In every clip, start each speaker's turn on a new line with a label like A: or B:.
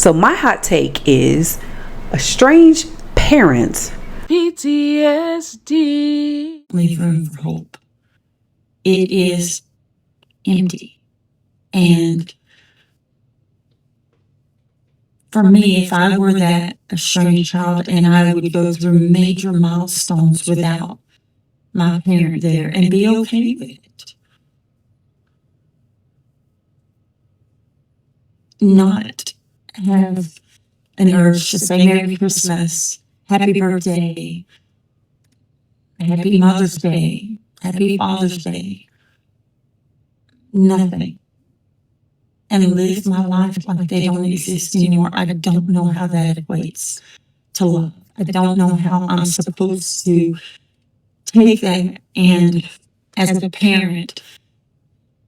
A: So my hot take is estranged parents.
B: PTSD. Leave room for hope. It is empty. And for me, if I were that estranged child and I would go through major milestones without my parent there and be okay with it, not have an urge to say Merry Christmas, Happy Birthday, Happy Mother's Day, Happy Father's Day, nothing, and live my life like they don't exist anymore. I don't know how that equates to love. I don't know how I'm supposed to take that and, as a parent,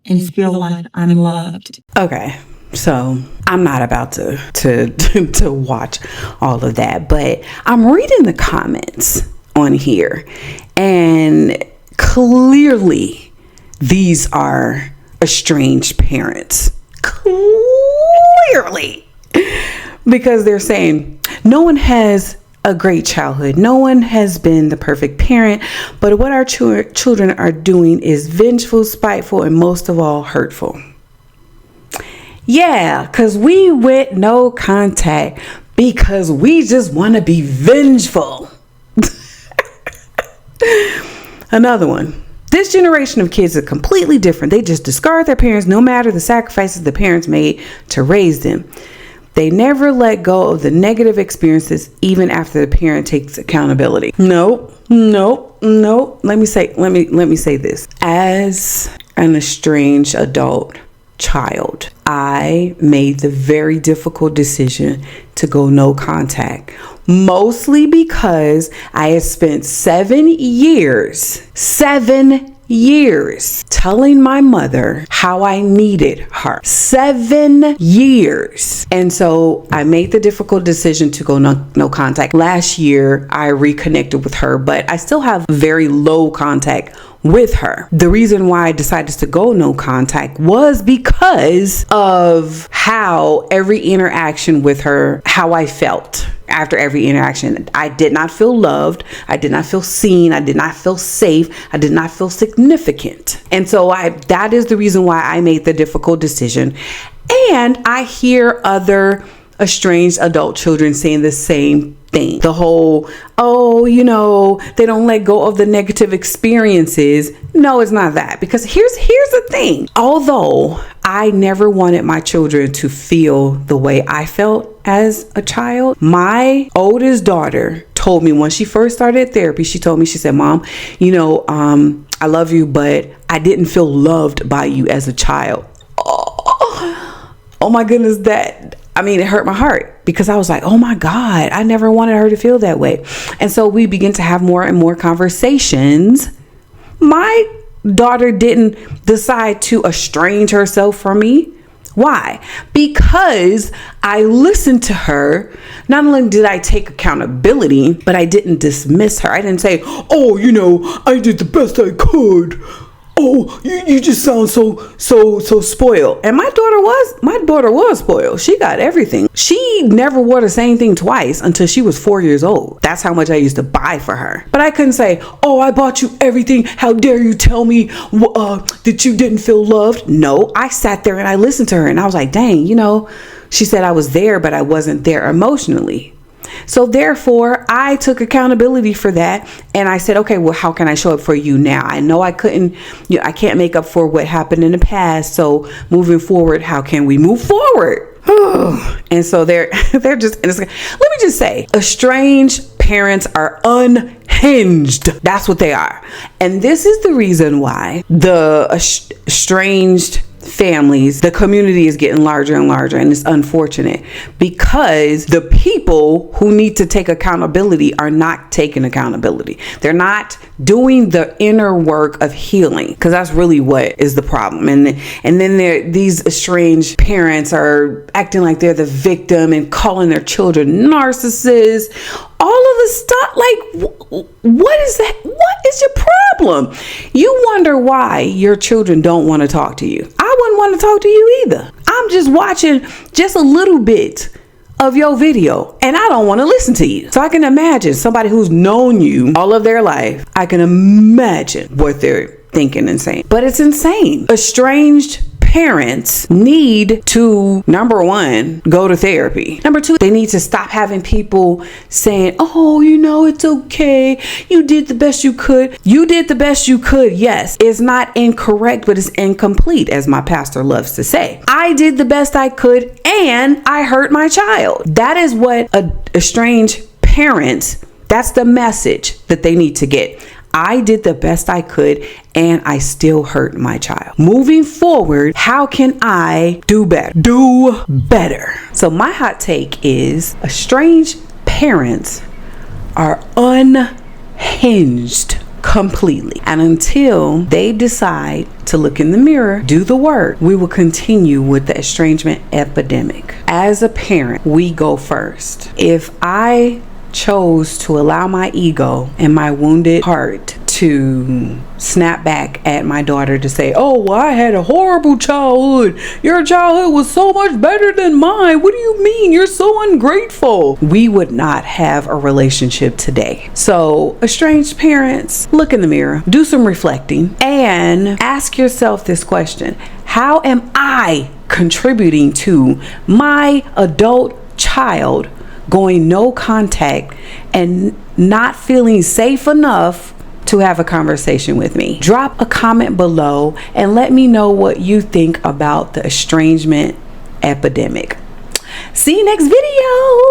B: and feel like I'm loved.
A: Okay, so I'm not about to watch all of that, but I'm reading the comments on here, and clearly these are estranged parents. Clearly, because they're saying no one has a great childhood. No one has been the perfect parent, but what our children are doing is vengeful, spiteful, and most of all, hurtful. Yeah, because we went no contact because we just want to be vengeful. Another one. This generation of kids is completely different. They just discard their parents no matter the sacrifices the parents made to raise them. They never let go of the negative experiences even after the parent takes accountability. Nope. Let me say this. As an estranged adult child, I made the very difficult decision to go no contact, mostly because I had spent 7 years telling my mother how I needed her. 7 years. And so I made the difficult decision to go no contact. Last year, I reconnected with her, but I still have very low contact with her. The reason why I decided to go no contact was because of how every interaction with her, how I felt after every interaction. I did not feel loved. I did not feel seen. I did not feel safe. I did not feel significant. And so that is the reason why I made the difficult decision. And I hear other estranged adult children saying the same thing. The whole, they don't let go of the negative experiences. No, it's not that. Because here's the thing. Although I never wanted my children to feel the way I felt as a child, my oldest daughter told me when she first started therapy, she said, Mom, I love you, but I didn't feel loved by you as a child. Oh my goodness, it hurt my heart because I was like, oh my God, I never wanted her to feel that way. And so we begin to have more and more conversations. My daughter didn't decide to estrange herself from me. Why? Because I listened to her. Not only did I take accountability, but I didn't dismiss her. I didn't say, I did the best I could. Oh, you just sound so spoiled. And my daughter was spoiled. She got everything. She never wore the same thing twice until she was 4 years old. That's how much I used to buy for her. But I couldn't say, oh, I bought you everything. How dare you tell me that you didn't feel loved? No, I sat there and I listened to her and I was like, dang, she said I was there, but I wasn't there emotionally. So therefore, I took accountability for that. And I said, okay, well, how can I show up for you now? I know I can't make up for what happened in the past. So moving forward, how can we move forward? And so they're just, let me just say, estranged parents are unhinged. That's what they are. And this is the reason why the estranged families, the community is getting larger and larger, and it's unfortunate because the people who need to take accountability are not taking accountability. They're not doing the inner work of healing, because that's really what is the problem. And then these estranged parents are acting like they're the victim and calling their children narcissists. All of the stuff, like, what is that? What is your problem? You wonder why your children don't want to talk to you. I wouldn't want to talk to you either. I'm just watching just a little bit of your video and I don't want to listen to you. So I can imagine somebody who's known you all of their life. I can imagine what they're thinking and saying. But it's insane. Estranged parents need to, number one, go to therapy. Number two, they need to stop having people saying, oh, you know, it's okay. You did the best you could. You did the best you could. Yes, it's not incorrect, but it's incomplete, as my pastor loves to say. I did the best I could and I hurt my child. That is what estranged parents, that's the message that they need to get. I did the best I could and I still hurt my child. Moving forward, how can I do better? Do better. So my hot take is estranged parents are unhinged completely. And until they decide to look in the mirror, do the work, we will continue with the estrangement epidemic. As a parent, we go first. If I chose to allow my ego and my wounded heart to snap back at my daughter to say, oh, well, I had a horrible childhood. Your childhood was so much better than mine. What do you mean? You're so ungrateful. We would not have a relationship today. So, estranged parents, look in the mirror, do some reflecting, and ask yourself this question. How am I contributing to my adult child going no contact and not feeling safe enough to have a conversation with me? Drop a comment below and let me know what you think about the estrangement epidemic. See you next video.